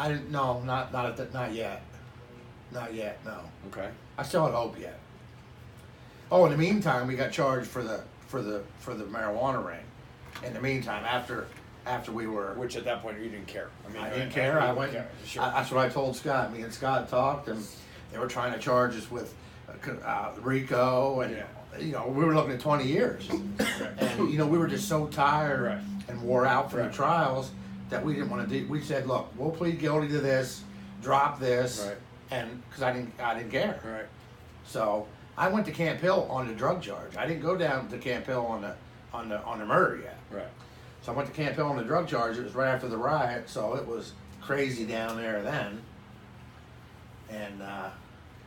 I didn't. No, not yet. Not yet. No. Okay. I still had hope yet. Oh, in the meantime, we got charged for the marijuana ring. In the meantime, after we were, Which at that point you didn't care. I mean, I didn't care. I went. Sure. That's what I told Scott. Me and Scott talked, and they were trying to charge us with RICO, and you know, we were looking at 20 years, and you know, we were just so tired and wore out from the trials that we didn't want to do. We said, look, we'll plead guilty to this, drop this, and because I didn't care. Right. So I went to Camp Hill on the drug charge. I didn't go down to Camp Hill on the murder yet. Right. So I went to Camp Hill on the drug charge. It was right after the riot, so it was crazy down there then. And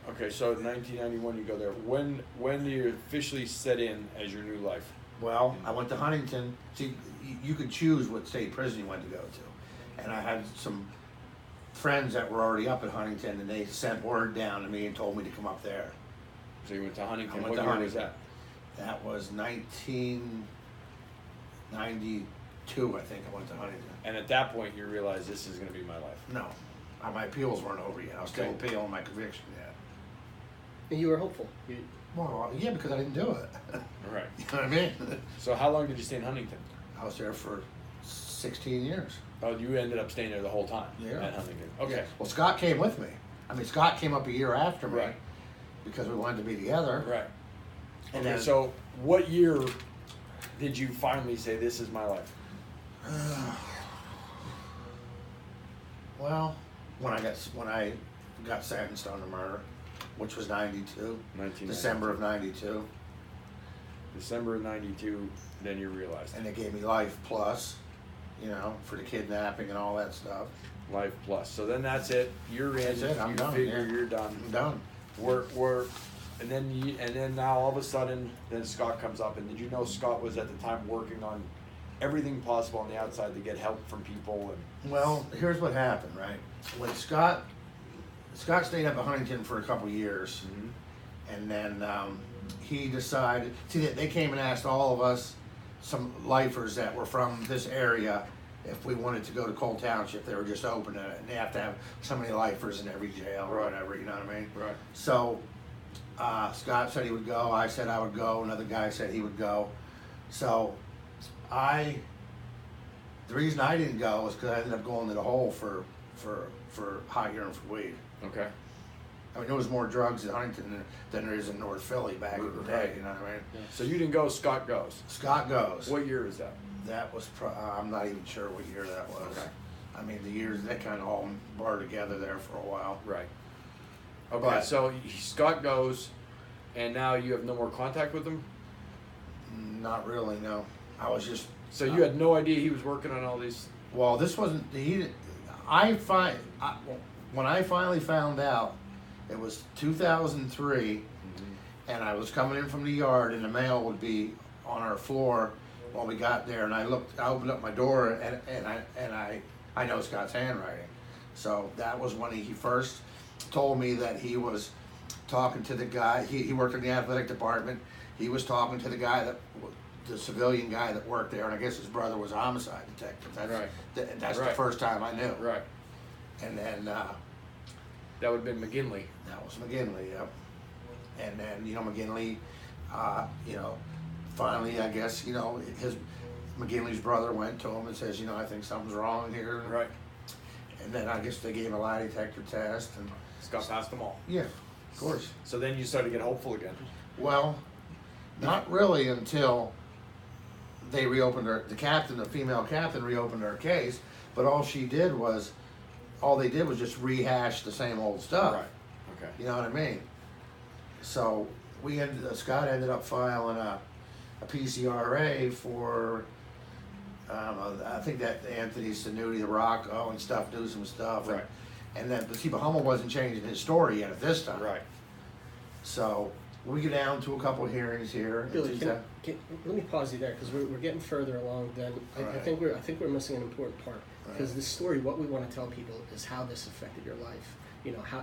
okay, so 1991 you go there. When do you officially set in as your new life? well, I went to Huntington. See, you could choose what state prison you wanted to go to, and I had some friends that were already up at Huntington, and they sent word down to me and told me to come up there. So you went to Huntington. I went What to year was Huntington. that? That was 1992, I think. I went to Huntington. And at that point you realized this is going to be my life. No, my appeals weren't over yet. I was still appealing my conviction yet. And you were hopeful. Well, yeah, because I didn't do it. Right. You know what I mean? So how long did you stay in Huntington? I was there for 16 years. Oh, you ended up staying there the whole time Yeah. at Huntington. Okay. Yeah. Well, Scott came with me. I mean, Scott came up a year after me Right. because we wanted to be together. Right. And Okay, then, so what year did you finally say this is my life? well, when I got sentenced on the murder, which was 92, 1992. December of 92, December of 92, then you realized. and they gave me life plus, you know, for the kidnapping and all that stuff. Life plus. So then that's it. You're in. That's it. I'm you done. figure Yeah. you're done. I'm done. And then now all of a sudden, then Scott comes up. And did you know Scott was at the time working on everything possible on the outside to get help from people? And Well, here's what happened, right? When Scott stayed up at Huntington for a couple years, and then he decided. See, they came and asked all of us, some lifers that were from this area, if we wanted to go to Cole Township. They were just opening it, and they have to have so many lifers in every jail or whatever. You know what I mean? Right. So Scott said he would go. I said I would go. Another guy said he would go. So the reason I didn't go was because I ended up going to the hole for hot urine for weed. Okay. I mean, there was more drugs in Huntington than there is in North Philly back in the day. You know what I mean? So you didn't go. Scott goes. Scott goes. What year is that? That was. I'm not even sure what year that was. Okay. I mean, the years they kind of all blur together there for a while. Right. Okay. But- So Scott goes, and now you have no more contact with him. Not really. No. I was just. So you had no idea he was working on all these. Well, this wasn't. When I finally found out, it was 2003, and I was coming in from the yard, and the mail would be on our floor when we got there. And I opened up my door, and I know Scott's handwriting. So that was when he first told me that he was talking to the guy. He worked in the athletic department. He was talking to the guy the civilian guy that worked there, and I guess his brother was a homicide detective. That's the first time I knew. Right. And then That would have been McGinley. that was McGinley, yep. And then, McGinley, finally, I guess, McGinley's brother went to him and says, I think something's wrong here. Right. And then I guess they gave him a lie detector test, and Scott passed them all. yeah, of course. So then you started to get hopeful again. Well, not really until they reopened the female captain reopened her case, but all they did was just rehash the same old stuff. Right. Okay. You know what I mean? So Scott ended up filing a PCRA for, I think that Anthony Sanuti, the Rocco and stuff, do some stuff. Right. And then, but Hummel wasn't changing his story yet at this time. Right. So we get down to a couple of hearings here. Billy, let me pause you there because we're getting further along. Then I Right. think we're missing an important part because this story, what we want to tell people is how this affected your life.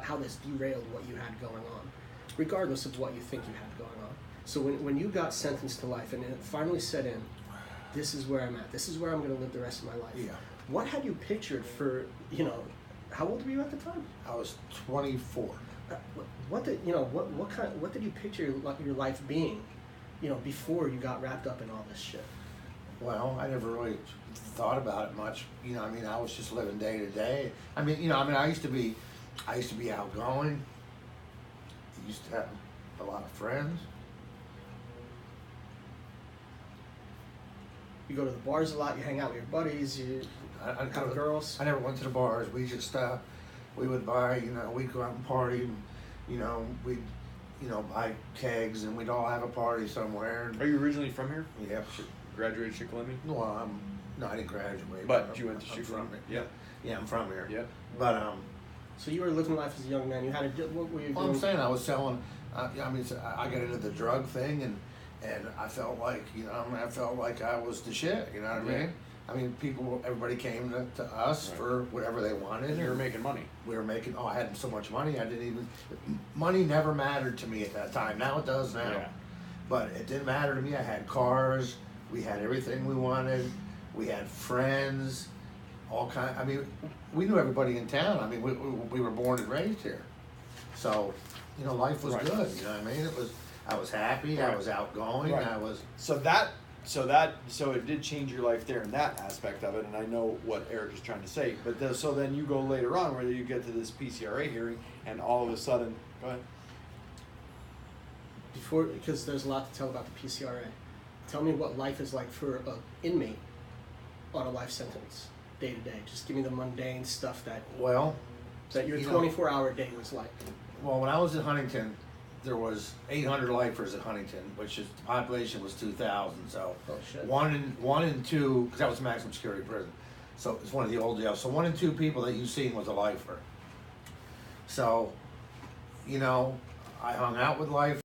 How this derailed what you had going on, regardless of what you think you had going on. So when you got sentenced to life and it finally set in, this is where I'm at. This is where I'm going to live the rest of my life. Yeah. What had you pictured for How old were you at the time? I was 24. What did what did you picture your life being, before you got wrapped up in all this shit? Well, I never really thought about it much. I was just living day to day. I used to be outgoing. Used to have a lot of friends. You go to the bars a lot. You hang out with your buddies. You have girls. I never went to the bars. We just we would buy. We'd go out and party. We'd buy kegs and we'd all have a party somewhere. Are you originally from here? Yeah. Graduated Shikellamy? Well, no, I didn't graduate. But you went to I'm Shikellamy? from Yeah. Yeah, I'm from here. Yeah. But So you were living life as a young man. You had what were you doing? well, I'm saying I was selling. I got into the drug thing, and I felt like I felt like I was the shit. You know what I mean? Everybody came to us for whatever they wanted. And you were making money. We were making. Oh, I had so much money. Money never mattered to me at that time. Now it does now. Yeah. But it didn't matter to me. I had cars. We had everything we wanted. We had friends. All kind. We knew everybody in town. We were born and raised here. So, life was Right. good. You know what I mean? I was happy. Right. I was outgoing. Right. I was. So it did change your life there in that aspect of it, and I know what Eric is trying to say. But so then you go later on, where you get to this PCRA hearing, and all of a sudden, go ahead. Because there's a lot to tell about the PCRA. Tell me what life is like for an inmate on a life sentence, day to day. Just give me the mundane stuff that your 24-hour day was like. Well, when I was in Huntington, there was 800 lifers at Huntington, which is the population was 2,000. So Oh, shit. one in two, because that was a maximum security prison. So it's one of the old jails. So 1 in 2 people that you seen was a lifer. So, I hung out with life.